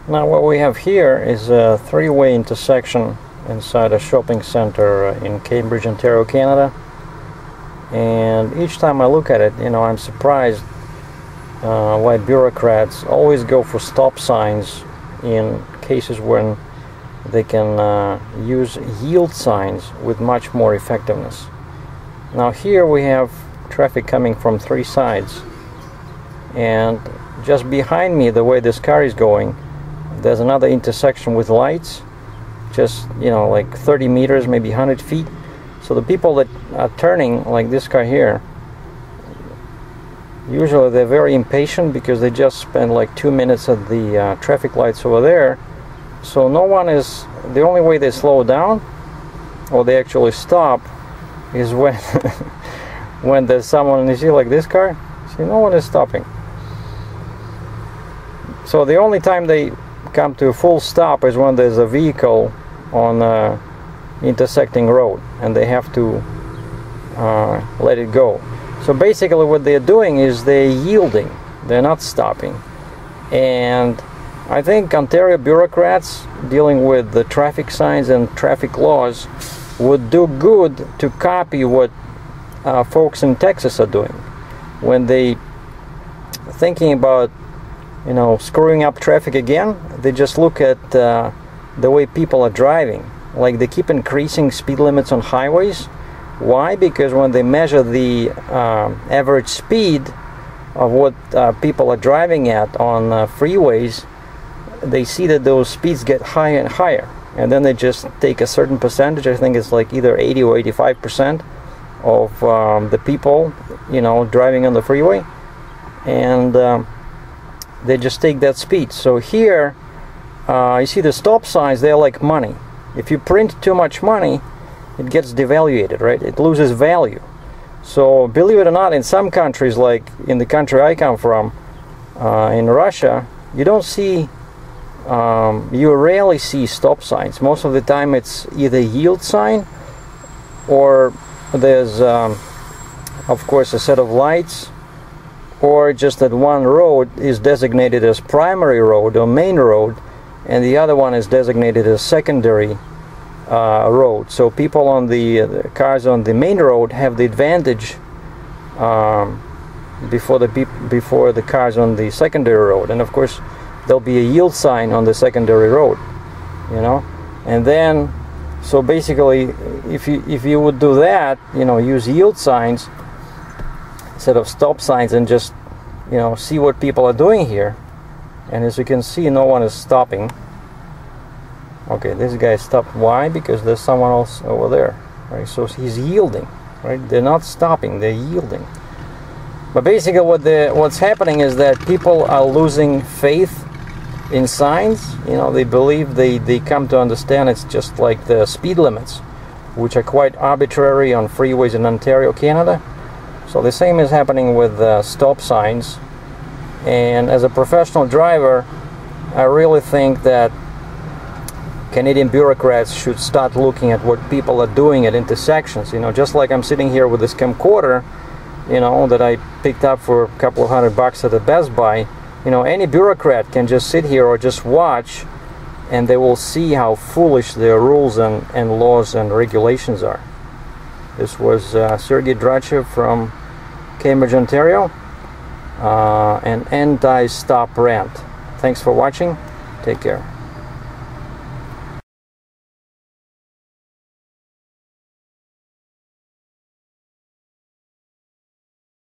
Now what we have here is a three-way intersection inside a shopping center in Cambridge, Ontario, Canada. And each time I look at it, you know, I'm surprised why bureaucrats always go for stop signs in cases when they can use yield signs with much more effectiveness. Now here we have traffic coming from three sides, and just behind me, the way this car is going, there's another intersection with lights, just, you know, like 30 meters, maybe 100 feet. So the people that are turning, like this car here, usually they're very impatient because they just spend like 2 minutes at the traffic lights over there. So no one is, the only way they slow down or they actually stop is when when there's someone, you see, like this car, see, no one is stopping. So the only time they come to a full stop is when there's a vehicle on a intersecting road and they have to let it go. So basically what they're doing is they're yielding, they're not stopping. And I think Ontario bureaucrats dealing with the traffic signs and traffic laws would do good to copy what folks in Texas are doing when they thinking about, you know, screwing up traffic again. They just look at the way people are driving. Like, they keep increasing speed limits on highways. Why? Because when they measure the average speed of what people are driving at on freeways, they see that those speeds get higher and higher, and then they just take a certain percentage. I think it's like either 80 or 85% of the people, you know, driving on the freeway, and they just take that speed. So here you see the stop signs, they're like money. If you print too much money, it gets devaluated, right? It loses value. So believe it or not, in some countries, like in the country I come from, in Russia, you don't see, you rarely see stop signs. Most of the time it's either yield sign, or there's of course a set of lights, or just that one road is designated as primary road or main road, and the other one is designated as secondary road. So people on the cars on the main road have the advantage before the cars on the secondary road. And of course there'll be a yield sign on the secondary road, you know. And then, so basically, if you would do that, you know, use yield signs instead of stop signs, and just, you know, see what people are doing here. And as you can see, no one is stopping. Okay, this guy stopped. Why? Because there's someone else over there, right? So he's yielding, right? They're not stopping, they're yielding. But basically what's happening is that people are losing faith in signs. You know, they believe, they come to understand it's just like the speed limits, which are quite arbitrary on freeways in Ontario, Canada. So the same is happening with stop signs. And as a professional driver, I really think that Canadian bureaucrats should start looking at what people are doing at intersections. You know, just like I'm sitting here with this camcorder, you know, that I picked up for a couple of $100 at the Best Buy. You know, any bureaucrat can just sit here or just watch, and they will see how foolish their rules and laws and regulations are. This was Sergey Drachev from Cambridge, Ontario, an anti-stop rant. Thanks for watching. Take care.